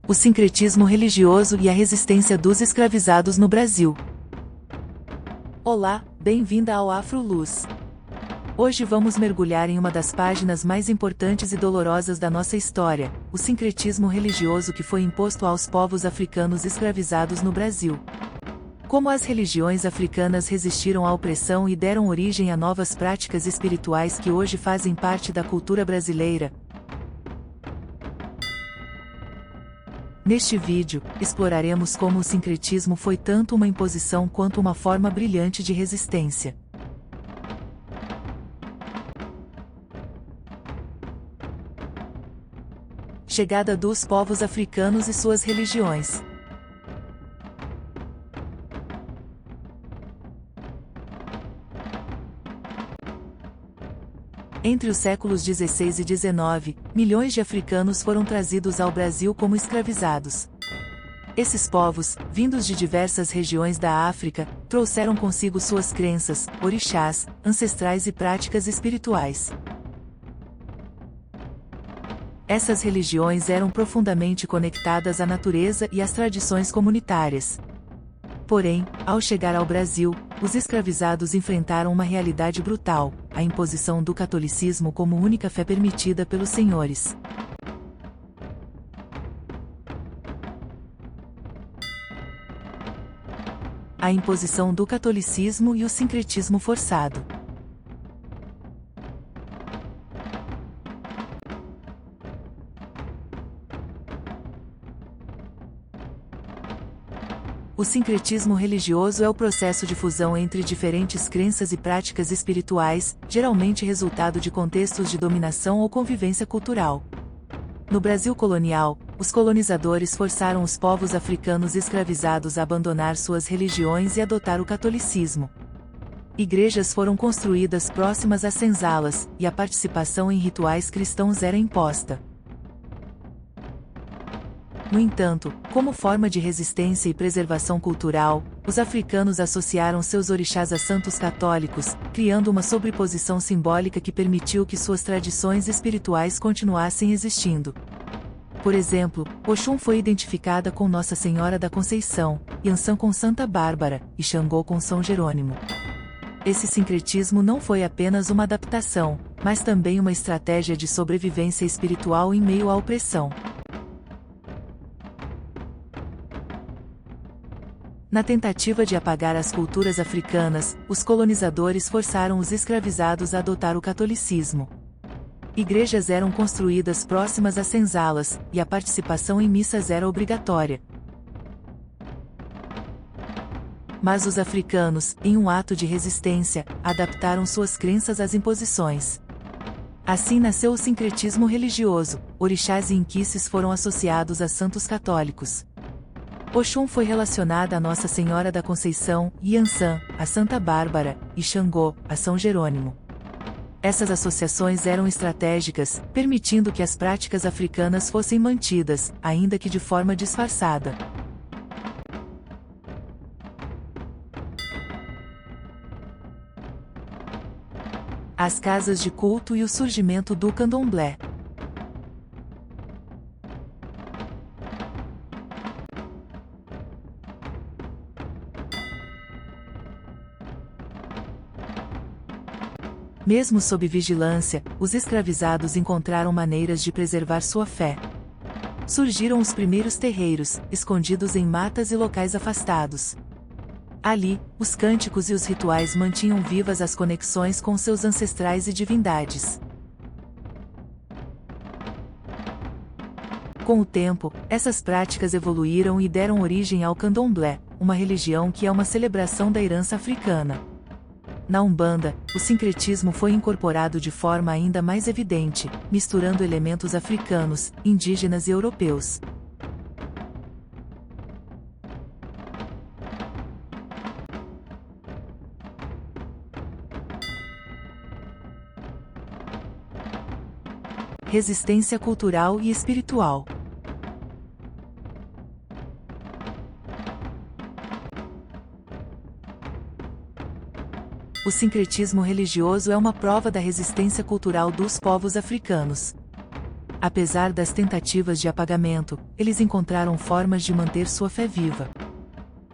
O sincretismo religioso e a resistência dos escravizados no Brasil. Olá, bem-vinda ao Afro-Luz. Hoje vamos mergulhar em uma das páginas mais importantes e dolorosas da nossa história, o sincretismo religioso que foi imposto aos povos africanos escravizados no Brasil. Como as religiões africanas resistiram à opressão e deram origem a novas práticas espirituais que hoje fazem parte da cultura brasileira. Neste vídeo, exploraremos como o sincretismo foi tanto uma imposição quanto uma forma brilhante de resistência. Chegada dos povos africanos e suas religiões. Entre os séculos XVI e XIX, milhões de africanos foram trazidos ao Brasil como escravizados. Esses povos, vindos de diversas regiões da África, trouxeram consigo suas crenças, orixás, ancestrais e práticas espirituais. Essas religiões eram profundamente conectadas à natureza e às tradições comunitárias. Porém, ao chegar ao Brasil, os escravizados enfrentaram uma realidade brutal, a imposição do catolicismo como única fé permitida pelos senhores. A imposição do catolicismo e o sincretismo forçado. O sincretismo religioso é o processo de fusão entre diferentes crenças e práticas espirituais, geralmente resultado de contextos de dominação ou convivência cultural. No Brasil colonial, os colonizadores forçaram os povos africanos escravizados a abandonar suas religiões e adotar o catolicismo. Igrejas foram construídas próximas às senzalas, e a participação em rituais cristãos era imposta. No entanto, como forma de resistência e preservação cultural, os africanos associaram seus orixás a santos católicos, criando uma sobreposição simbólica que permitiu que suas tradições espirituais continuassem existindo. Por exemplo, Oxum foi identificada com Nossa Senhora da Conceição, Yansan com Santa Bárbara, e Xangô com São Jerônimo. Esse sincretismo não foi apenas uma adaptação, mas também uma estratégia de sobrevivência espiritual em meio à opressão. Na tentativa de apagar as culturas africanas, os colonizadores forçaram os escravizados a adotar o catolicismo. Igrejas eram construídas próximas às senzalas, e a participação em missas era obrigatória. Mas os africanos, em um ato de resistência, adaptaram suas crenças às imposições. Assim nasceu o sincretismo religioso, orixás e inquices foram associados a santos católicos. Oxum foi relacionada a Nossa Senhora da Conceição, Yansan, a Santa Bárbara, e Xangô, a São Jerônimo. Essas associações eram estratégicas, permitindo que as práticas africanas fossem mantidas, ainda que de forma disfarçada. As casas de culto e o surgimento do candomblé. Mesmo sob vigilância, os escravizados encontraram maneiras de preservar sua fé. Surgiram os primeiros terreiros, escondidos em matas e locais afastados. Ali, os cânticos e os rituais mantinham vivas as conexões com seus ancestrais e divindades. Com o tempo, essas práticas evoluíram e deram origem ao candomblé, uma religião que é uma celebração da herança africana. Na Umbanda, o sincretismo foi incorporado de forma ainda mais evidente, misturando elementos africanos, indígenas e europeus. Resistência cultural e espiritual. O sincretismo religioso é uma prova da resistência cultural dos povos africanos. Apesar das tentativas de apagamento, eles encontraram formas de manter sua fé viva.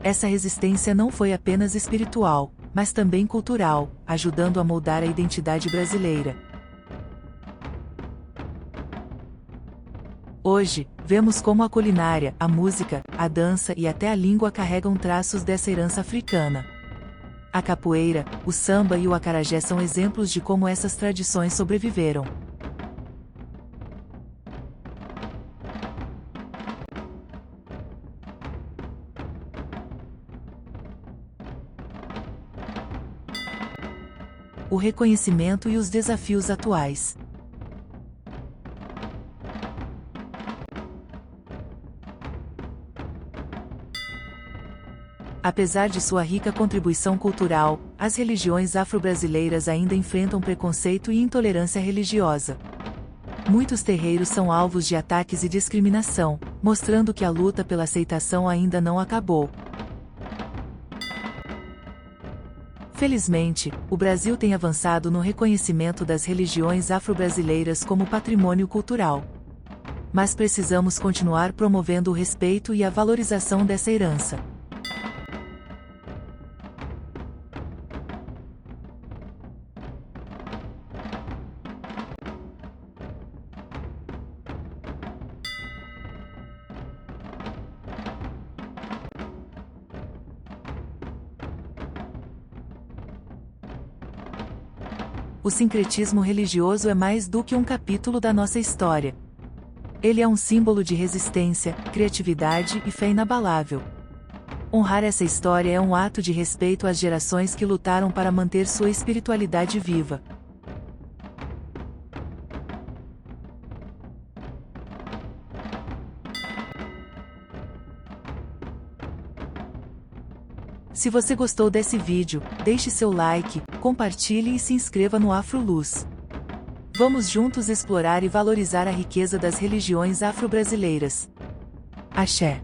Essa resistência não foi apenas espiritual, mas também cultural, ajudando a moldar a identidade brasileira. Hoje, vemos como a culinária, a música, a dança e até a língua carregam traços dessa herança africana. A capoeira, o samba e o acarajé são exemplos de como essas tradições sobreviveram. O reconhecimento e os desafios atuais. Apesar de sua rica contribuição cultural, as religiões afro-brasileiras ainda enfrentam preconceito e intolerância religiosa. Muitos terreiros são alvos de ataques e discriminação, mostrando que a luta pela aceitação ainda não acabou. Felizmente, o Brasil tem avançado no reconhecimento das religiões afro-brasileiras como patrimônio cultural. Mas precisamos continuar promovendo o respeito e a valorização dessa herança. O sincretismo religioso é mais do que um capítulo da nossa história. Ele é um símbolo de resistência, criatividade e fé inabalável. Honrar essa história é um ato de respeito às gerações que lutaram para manter sua espiritualidade viva. Se você gostou desse vídeo, deixe seu like, compartilhe e se inscreva no AfroLuz. Vamos juntos explorar e valorizar a riqueza das religiões afro-brasileiras. Axé.